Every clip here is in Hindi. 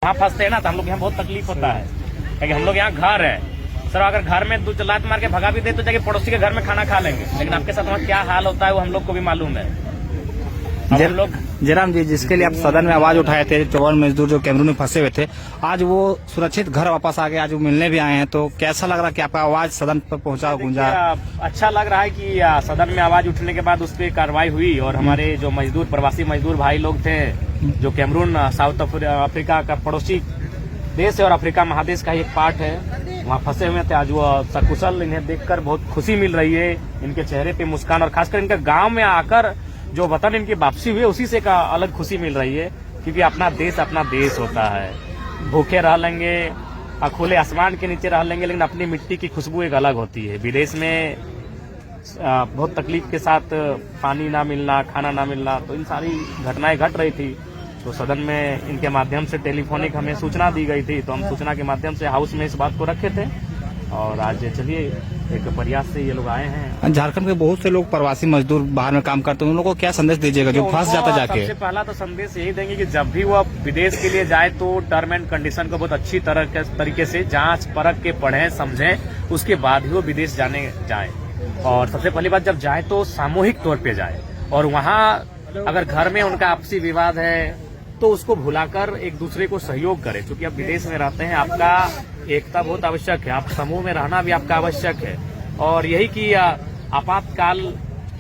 वहाँ फंसते हैं ना तो हम लोग यहाँ बहुत तकलीफ होता है क्योंकि हम लोग यहाँ घर है सर। अगर घर में 2 लात मार के भगा भी दे तो जाके पड़ोसी के घर में खाना खा लेंगे, लेकिन आपके साथ वहाँ क्या हाल होता है वो हम लोग को भी मालूम है। हम लोग जयराम जी, जिसके लिए आप सदन में आवाज उठाए थे, 54 मजदूर जो कैमरून में फंसे हुए थे, आज वो सुरक्षित घर वापस आ गए, आज वो मिलने भी आए हैं, तो कैसा लग रहा है कि आपका आवाज सदन पर पहुंचा गूंजा? अच्छा लग रहा है कि सदन में आवाज उठने के बाद उस पर कार्रवाई हुई और हमारे जो मजदूर प्रवासी मजदूर भाई लोग थे जो कैमरून साउथ अफ्रीका का पड़ोसी देश है और अफ्रीका महादेश का एक पार्ट है, वहाँ फंसे हुए थे। आज वो सकुशल, इन्हें देखकर बहुत खुशी मिल रही है, इनके चेहरे पे मुस्कान और खासकर इनके गांव में आकर जो वतन इनकी वापसी हुई उसी से एक अलग खुशी मिल रही है, क्योंकि अपना देश होता है। भूखे रह लेंगे, खुले आसमान के नीचे रह लेंगे, लेकिन अपनी मिट्टी की खुशबू एक अलग होती है। विदेश में बहुत तकलीफ के साथ पानी ना मिलना, खाना ना मिलना, तो इन सारी घटनाएं घट रही थी। तो सदन में इनके माध्यम से टेलीफोनिक हमें सूचना दी गई थी, तो हम सूचना के माध्यम से हाउस में इस बात को रखे थे और आज चलिए एक प्रयास से ये लोग आए हैं। झारखंड के बहुत से लोग प्रवासी मजदूर बाहर में काम करते हैं, उन लोगों को क्या संदेश दीजिएगा जो फंस जाता जाके? सबसे पहला तो संदेश यही देंगे कि जब भी वो विदेश के लिए जाए तो टर्म एंड कंडीशन को बहुत अच्छी तरीके से जांच परख के पढ़ें समझें, उसके बाद ही वो विदेश जाए। और सबसे पहली बात, जब जाए तो सामूहिक तौर पे जाए और वहाँ अगर घर में उनका आपसी विवाद है तो उसको भुलाकर एक दूसरे को सहयोग करें, क्योंकि आप विदेश में रहते हैं, आपका एकता बहुत आवश्यक है, आप समूह में रहना भी आपका आवश्यक है। और यही कि आपातकाल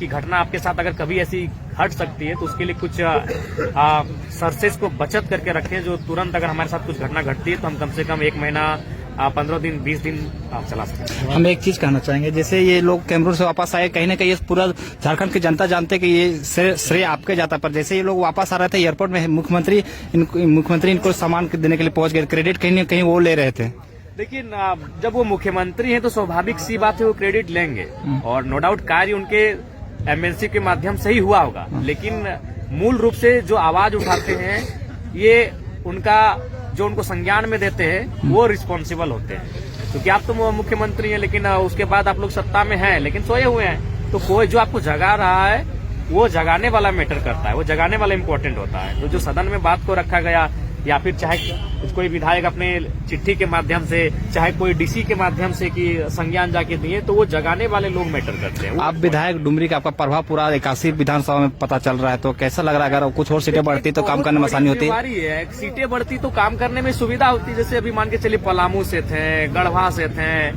की घटना आपके साथ अगर कभी ऐसी घट सकती है तो उसके लिए कुछ सर्सेस को बचत करके रखें, जो तुरंत अगर हमारे साथ कुछ घटना घटती है तो हम कम से कम 1 महीना 15 दिन 20 दिन आप चला सकते हैं। हम एक चीज कहना चाहेंगे, जैसे ये लोग कैमरून से वापस आए, कहीं ना कहीं पूरा झारखंड की जनता जानते हैं कि ये श्रेय आपके जाता, पर जैसे ये लोग वापस आ रहे थे एयरपोर्ट में, मुख्यमंत्री इनको सामान देने के लिए पहुंच गए, क्रेडिट कहीं न कहीं वो ले रहे थे। लेकिन जब वो मुख्यमंत्री हैं तो स्वाभाविक सी बात है वो क्रेडिट लेंगे और नो डाउट कार्य उनके एमएनसी के माध्यम से ही हुआ होगा, लेकिन मूल रूप से जो आवाज उठाते हैं ये उनका जो उनको संज्ञान में देते हैं वो रिस्पॉन्सिबल होते हैं, क्योंकि आप तो मुख्यमंत्री हैं लेकिन उसके बाद आप लोग सत्ता में हैं लेकिन सोए हुए हैं, तो कोई जो आपको जगा रहा है वो जगाने वाला मैटर करता है, वो जगाने वाला इम्पोर्टेंट होता है। तो जो सदन में बात को रखा गया या फिर चाहे कोई विधायक अपने चिट्ठी के माध्यम से, चाहे कोई डीसी के माध्यम से कि संज्ञान जाके दिए, तो वो जगाने वाले लोग मैटर करते हैं। आप विधायक डुमरी का आपका प्रभाव पूरा 81 विधानसभा में पता चल रहा है, तो कैसा लग रहा है? अगर कुछ और सीटें बढ़ती तो काम करने में आसानी होती है? सीटें बढ़ती तो काम करने में सुविधा होती, जैसे अभी मान के चलिए पलामू से थे, गढ़वा से थे,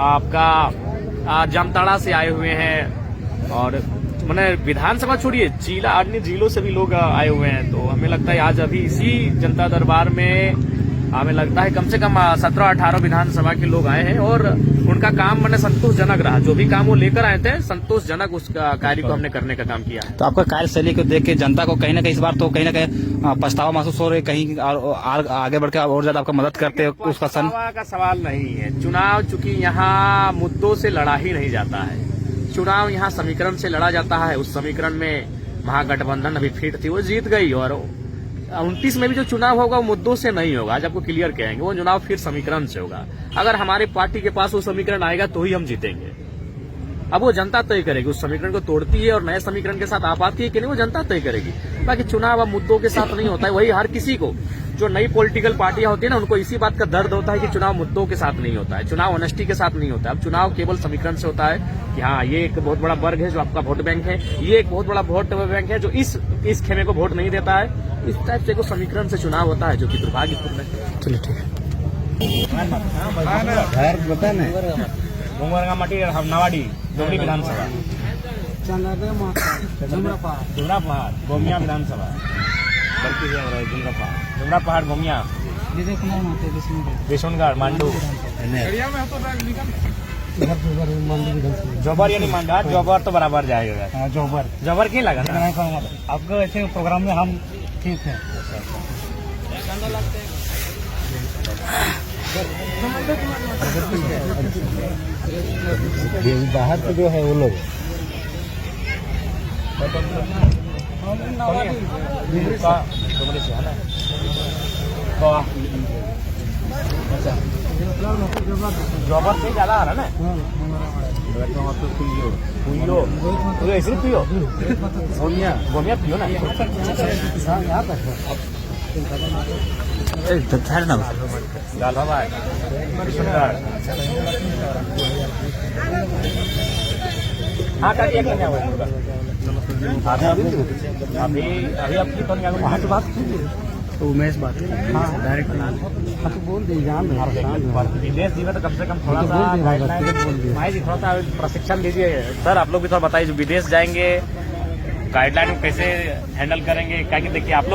आपका जामताड़ा से आए हुए हैं और मैंने विधानसभा छोड़िए जिला अन्य जिलों से भी लोग आए हुए हैं। तो हमें लगता है आज अभी इसी जनता दरबार में हमें लगता है कम से कम 17-18 विधानसभा के लोग आए हैं और उनका काम मैंने संतोषजनक रहा, जो भी काम वो लेकर आए थे संतोषजनक उस कार्य को हमने करने का काम किया। तो आपका कार्यशैली को देख के जनता को कहीं ना कहीं इस बार तो कहीं ना कहीं पछतावा महसूस हो रही, कहीं आगे बढ़कर और ज्यादा आपका मदद करते हैं? उसका का सवाल नहीं है। चुनाव चूंकि यहाँ मुद्दों से लड़ा ही नहीं जाता है, चुनाव यहाँ समीकरण से लड़ा जाता है। उस समीकरण में महागठबंधन अभी फिट थी, वो जीत गई और 29 में भी जो चुनाव होगा वो मुद्दों से नहीं होगा। आज आपको क्लियर कहेंगे वो चुनाव फिर समीकरण से होगा। अगर हमारी पार्टी के पास वो समीकरण आएगा तो ही हम जीतेंगे। अब वो जनता तय करेगी, उस समीकरण को तोड़ती है और नए समीकरण के साथ आ पाती है कि नहीं, वो जनता तय करेगी। बाकी चुनाव अब मुद्दों के साथ नहीं होता है। वही हर किसी को, जो नई पॉलिटिकल पार्टियां होती है ना, उनको इसी बात का दर्द होता है कि चुनाव मुद्दों के साथ नहीं होता है, चुनाव ऑनेस्टी के साथ नहीं होता है। अब चुनाव केवल समीकरण से होता है कि हाँ ये एक बहुत बड़ा वर्ग है जो आपका वोट बैंक है, ये एक बहुत बड़ा वोट बैंक है जो इस खेमे को वोट नहीं देता है। इस टाइप से एक समीकरण से चुनाव होता है जो कि दुर्भाग्यपूर्ण है। चलिए ठीक है। घुंगरगा मटी नवाडी डोगरी विधानसभा, डुमरा पहाड़ गोमिया विधानसभा, डुमरा पहाड़ गोमिया, विशुनगढ़ मांडू, जोबर यानी मांडा, जोबर तो बराबर जाएगा। जोबर क्यों लगा आपको ऐसे प्रोग्राम में हम ठीक है। बाहर के जो है वो लोग जोबर से ज्यादा आ रहा ना, सिर्फ पियो गोमिया पियो ना। गालवाबाद, किशनगढ़। हाँ काटिए क्या हुआ होगा? अभी अभी आपकी तो नहीं आगे बात तो उमेश बात डायरेक्ट तो बोल दी जान विदेश जीवन तो कम से कम थोड़ा सा गाइडलाइन भाई जी थोड़ा सा प्रशिक्षण दीजिए सर। आप लोग भी थोड़ा बताइए जो विदेश जाएंगे गाइडलाइन कैसे हैंडल करेंगे, क्या कि देखिए आप लोग